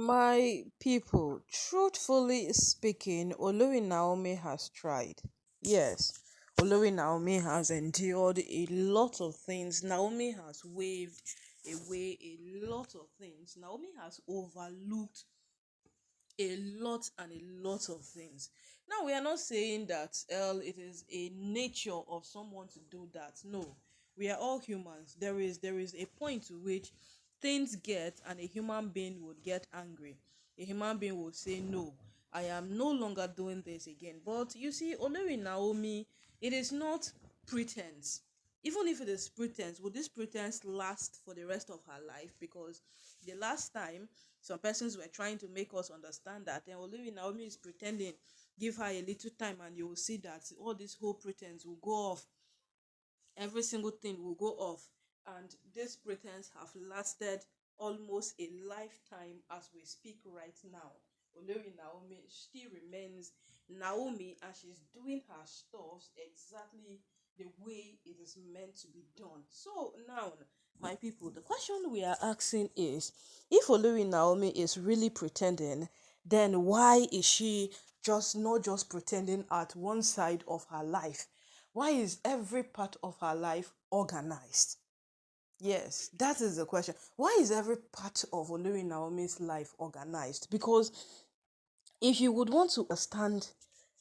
My people, truthfully speaking, Olori Naomi has tried. Yes, Olori Naomi has endured a lot of things. Naomi has waved away a lot of things. Naomi has overlooked a lot and a lot of things. Now, we are not saying that it is a nature of someone to do that. No, we are all humans. There is a point to which things get, and a human being would get angry. A human being will say, "No, I am no longer doing this again." But you see, Olori Naomi, it is not pretense. Even if it is pretense, will this pretense last for the rest of her life? Because the last time some persons were trying to make us understand that, then Olori Naomi is pretending, give her a little time and you will see that all this whole pretense will go off. Every single thing will go off. And this pretense have lasted almost a lifetime as we speak right now. Olori Naomi still remains Naomi, and she's doing her stuff exactly the way it is meant to be done. So now, my people, the question we are asking is, if Olori Naomi is really pretending, then why is she just not just pretending at one side of her life? Why is every part of her life organized? Yes, that is the question. Why is every part of Olori Naomi's life organized? Because if you would want to understand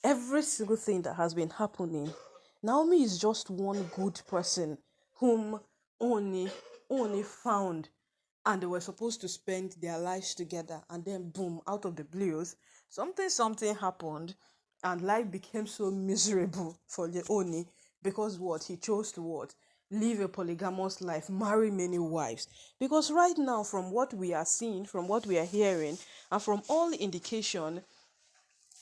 every single thing that has been happening, Naomi is just one good person whom Oni Oni found, and they were supposed to spend their lives together, and then boom, out of the blues, something happened, and life became so miserable for the Oni, because what he chose to what, live a polygamous life, marry many wives. Because right now, from what we are seeing, from what we are hearing, and from all indication,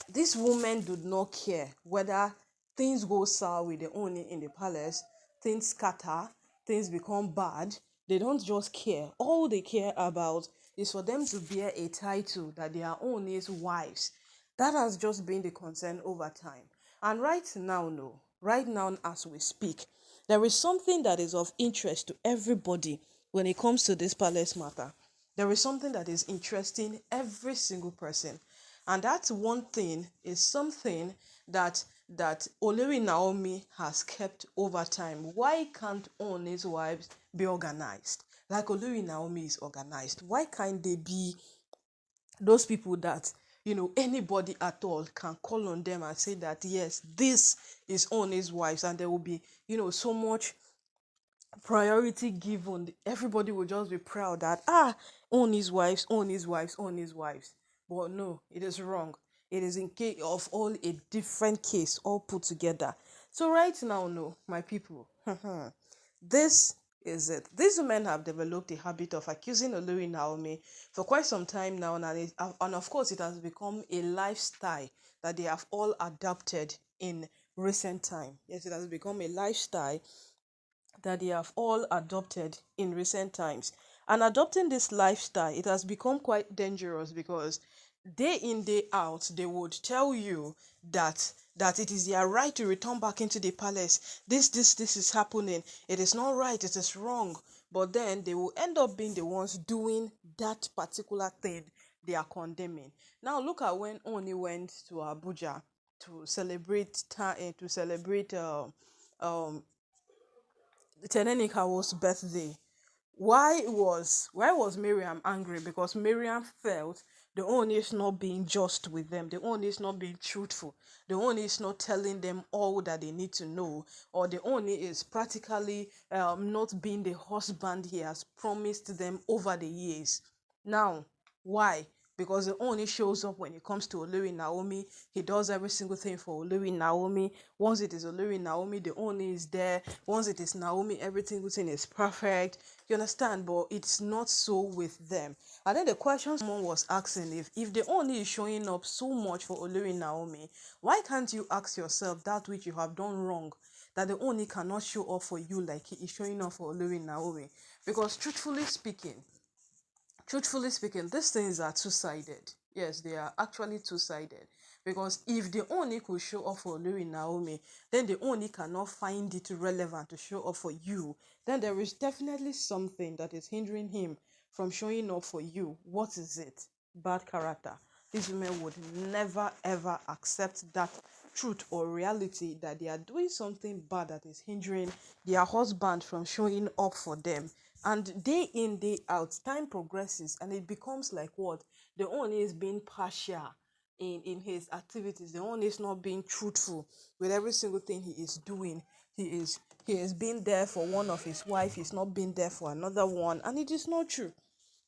this woman did not care whether things go sour with the Oni in the palace, things scatter, things become bad. They don't just care. All they care about is for them to bear a title that they are Oni's wives. That has just been the concern over time. And right now, no, right now as we speak, there is something that is of interest to everybody when it comes to this palace matter. There is something that is interesting every single person. And that one thing is something that Olori Naomi has kept over time. Why can't Ooni's wives be organized? Like Olori Naomi is organized. Why can't they be those people that, anybody at all can call on them and say that yes, this is Ooni's wives, and there will be, so much priority given. Everybody will just be proud that own his wives, own his wives, own his wives. But no, it is wrong. It is in case of all a different case all put together. So right now, no, my people, this is it. These women have developed a habit of accusing Olori Naomi for quite some time now, and of course, it has become a lifestyle that they have all adopted in recent time. Yes, it has become a lifestyle that they have all adopted in recent times. And adopting this lifestyle, it has become quite dangerous because day in, day out, they would tell you that it is their right to return back into the palace. This is happening. It is not right, it is wrong. But then they will end up being the ones doing that particular thing they are condemning. Now look at when Oni went to Abuja to celebrate um Tenenikawo's birthday. Why was Miriam angry? Because Miriam felt the owner is not being just with them, the owner is not being truthful, the owner is not telling them all that they need to know, or the owner is practically not being the husband he has promised them over the years. Now, why? Because the only shows up when it comes to Olori Naomi. He does every single thing for Olori Naomi. Once it is Olori Naomi, the only is there. Once it is Naomi, everything within is perfect. You understand? But it's not so with them. And then the question someone was asking, if the only is showing up so much for Olori Naomi, why can't you ask yourself that which you have done wrong? That the only cannot show up for you like he is showing up for Olori Naomi. Because truthfully speaking, these things are two-sided. Yes, they are actually two-sided. Because if the Oni could show up for Louis Naomi, then the Oni cannot find it relevant to show up for you. Then there is definitely something that is hindering him from showing up for you. What is it? bad character. These women would never ever accept that truth or reality that they are doing something bad that is hindering their husband from showing up for them. And day in, day out, time progresses and it becomes like what? The one is being partial in his activities. The one is not being truthful with every single thing he is doing. He is being there for one of his wife, he's not being there for another one, and it is not true.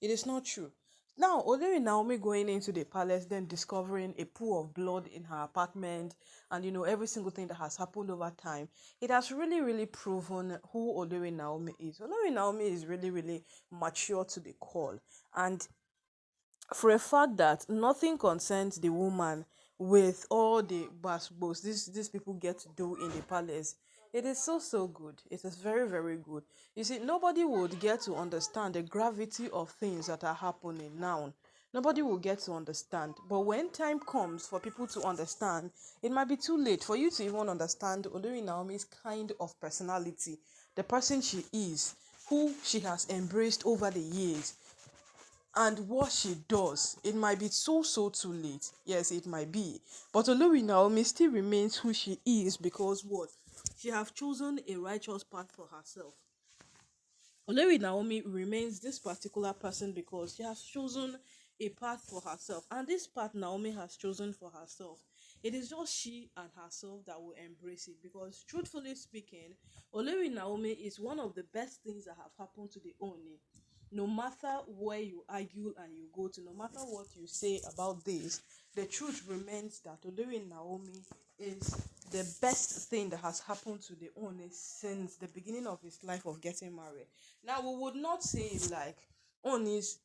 It is not true. Now, Olori Naomi going into the palace, then discovering a pool of blood in her apartment, and every single thing that has happened over time, it has really, really proven who Olori Naomi is. Olori Naomi is really, really mature to the core, and for a fact that nothing concerns the woman with all the basbos these people get to do in the palace. It is so good. It is very, very good. You see, nobody would get to understand the gravity of things that are happening now. Nobody will get to understand. But when time comes for people to understand, it might be too late for you to even understand Olori Naomi's kind of personality, the person she is, who she has embraced over the years, and what she does. It might be so too late. Yes, it might be. But Olori Naomi still remains who she is because what? She have chosen a righteous path for herself. Olori Naomi remains this particular person because she has chosen a path for herself. And this path Naomi has chosen for herself, it is just she and herself that will embrace it. Because truthfully speaking, Olori Naomi is one of the best things that have happened to the Oni. No matter where you argue and you go to, no matter what you say about this, the truth remains that Olori Naomi is the best thing that has happened to the Oni since the beginning of his life of getting married. Now, we would not say it like Oni's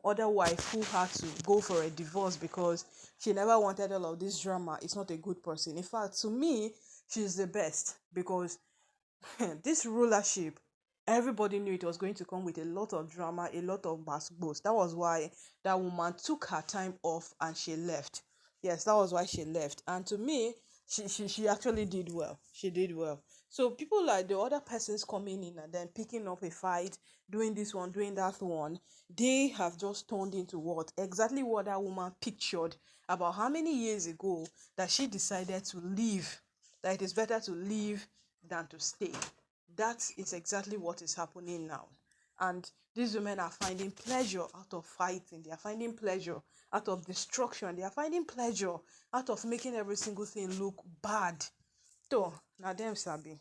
other wife who had to go for a divorce because she never wanted all of this drama. It's not a good person. In fact, to me, she's the best because this rulership, everybody knew it was going to come with a lot of drama, a lot of basketballs. That was why that woman took her time off and she left. Yes, that was why she left. And to me, she actually did well. She did well. So people like the other persons coming in and then picking up a fight, doing this one, doing that one, they have just turned into what? Exactly what that woman pictured about how many years ago that she decided to leave. That it is better to leave than to stay. That is exactly what is happening now. And these women are finding pleasure out of fighting. They are finding pleasure out of destruction. They are finding pleasure out of making every single thing look bad. So, now them sabi.